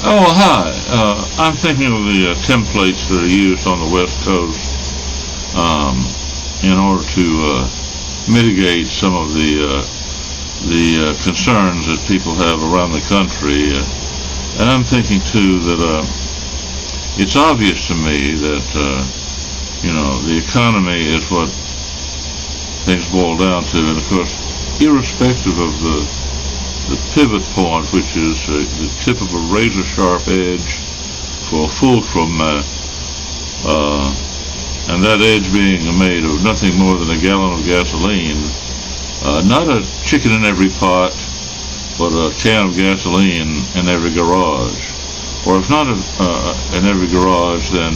Oh, hi. I'm thinking of the templates that are used on the West Coast in order to mitigate some of the concerns that people have around the country. And I'm thinking, too, that it's obvious to me that, the economy is what things boil down to. And, of course, irrespective of the pivot point, which is the tip of a razor-sharp edge for fulcrum, and that edge being made of nothing more than a gallon of gasoline, not a chicken in every pot, but a can of gasoline in every garage. Or if not in every garage, then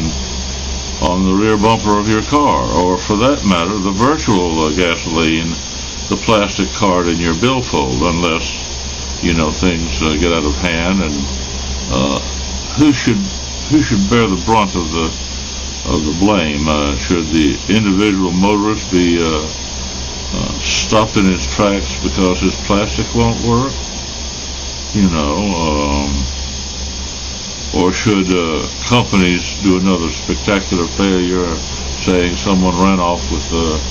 on the rear bumper of your car. Or for that matter, the virtual gasoline, the plastic card in your billfold, unless things get out of hand. And who should bear the brunt of the blame? Should the individual motorist be stopped in his tracks because his plastic won't work? Or should companies do another spectacular failure, saying someone ran off with the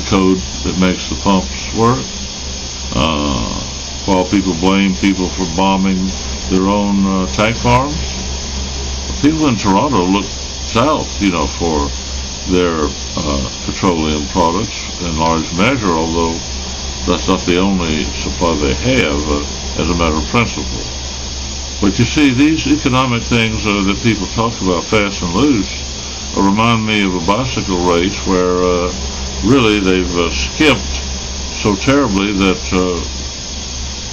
code that makes the pumps work? While people blame people for bombing their own tank farms. People in Toronto look south, for their petroleum products in large measure, although that's not the only supply they have as a matter of principle. But you see, these economic things that people talk about fast and loose remind me of a bicycle race where really they've skipped so terribly that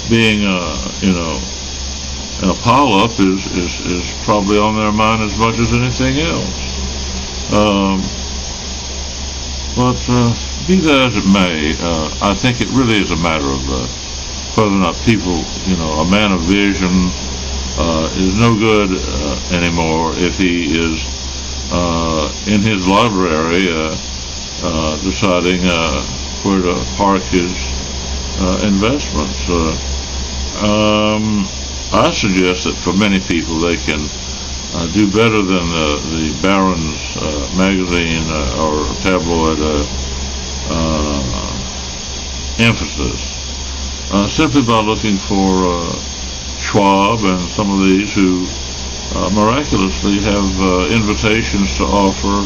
being in a pile-up is probably on their mind as much as anything else. But be that as it may, I think it really is a matter of whether or not people, a man of vision is no good anymore if he is in his library deciding where to park his investments. I suggest that for many people they can do better than the Barron's magazine or tabloid emphasis, simply by looking for Schwab and some of these who miraculously have invitations to offer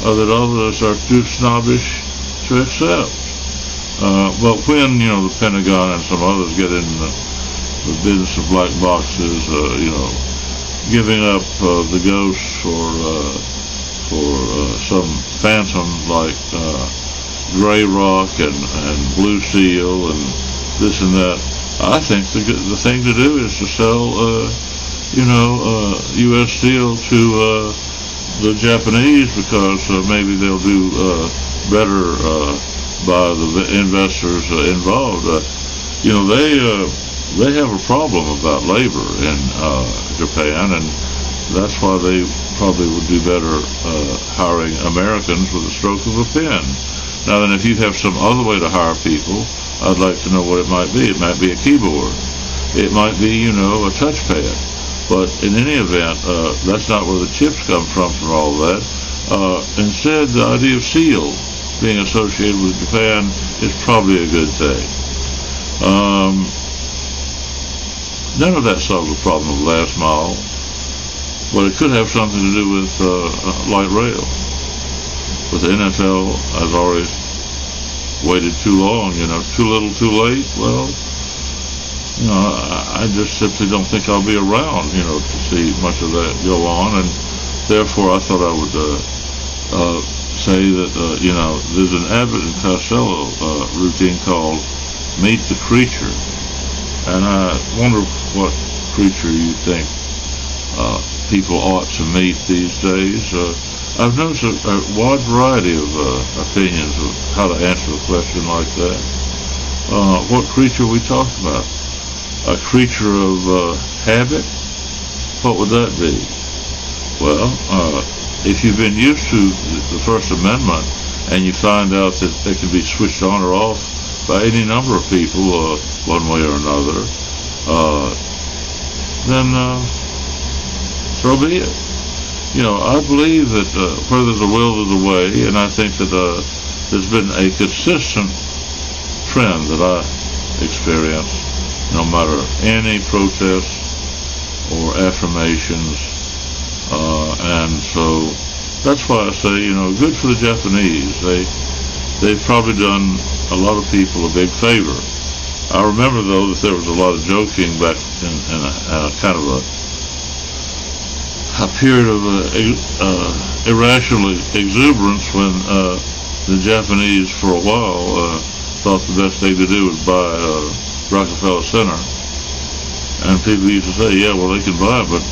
that others are too snobbish to accept. But when, the Pentagon and some others get in the business of black boxes, giving up the ghost for some phantom like Gray Rock and Blue Seal and this and that, I think the thing to do is to sell, U.S. Steel to the Japanese, because maybe they'll do better by the investors involved. They have a problem about labor in Japan, and that's why they probably would do better hiring Americans with a stroke of a pen. Now then, if you have some other way to hire people, I'd like to know what it might be. It might be a keyboard. It might be, a touchpad. But in any event, that's not where the chips come from all that. Instead, the idea of steel being associated with Japan is probably a good thing. None of that solves the problem of last mile, but it could have something to do with light rail. But the NFL has always waited too long, too little, too late. Well, I just simply don't think I'll be around, to see much of that go on, and therefore I thought I would say that, there's an Abbott and Costello routine called Meet the Creature, and I wonder what creature you think people ought to meet these days. I've noticed a wide variety of opinions of how to answer a question like that. What creature are we talking about? A creature of habit? What would that be? Well, if you've been used to the First Amendment and you find out that they can be switched on or off by any number of people, one way or another, then so be it. I believe that where there's a will, there's a way, and I think that there's been a consistent trend that I experience, no matter any protests or affirmations, and so that's why I say, good for the Japanese. They've probably done a lot of people a big favor. I remember, though, that there was a lot of joking back in a kind of a period of irrational exuberance when the Japanese, for a while, thought the best thing to do was buy Rockefeller Center. And people used to say, yeah, well, they can buy it, but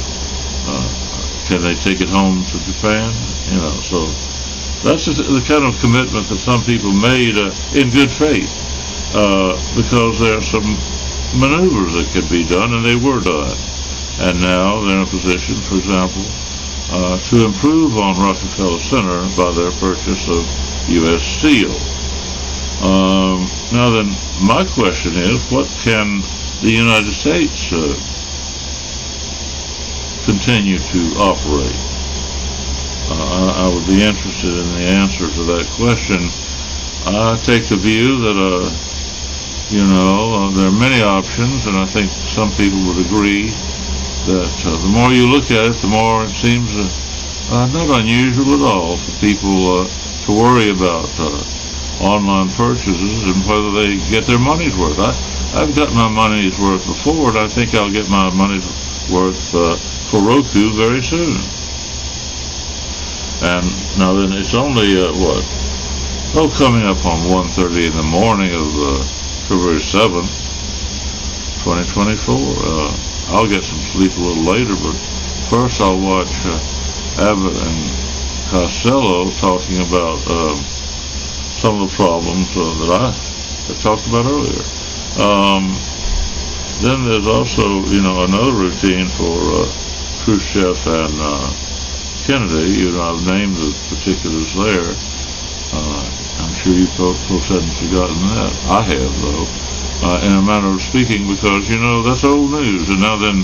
can they take it home to Japan? So that's just the kind of commitment that some people made in good faith, because there are some maneuvers that could be done, and they were done. And now they're in a position, for example, to improve on Rockefeller Center by their purchase of U.S. Steel. Now then, my question is, what can the United States continue to operate? I would be interested in the answer to that question. I take the view that, there are many options, and I think some people would agree that the more you look at it, the more it seems not unusual at all for people to worry about online purchases and whether they get their money's worth. I've got my money's worth before, and I think I'll get my money's worth for Roku very soon. And now then, it's only coming up on 1:30 in the morning of February 7th, 2024. I'll get some sleep a little later, but first I'll watch Abbott and Costello talking about some of the problems that I talked about earlier. Then there's also, another routine for Khrushchev and Kennedy. I've named the particulars there. I'm sure you folks hadn't forgotten that. I have, though, in a manner of speaking, because, that's old news. And now then,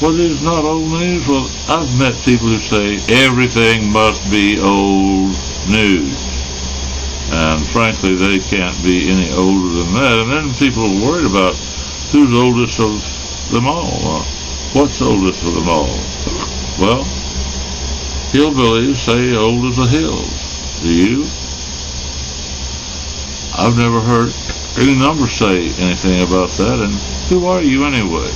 what is not old news? Well, I've met people who say everything must be old news. And frankly, they can't be any older than that. And then people are worried about who's oldest of them all. What's oldest of them all? Well, hillbillies say old as the hills. Do you? I've never heard any number say anything about that. And who are you anyway?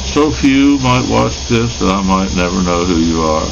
So few might watch this that I might never know who you are.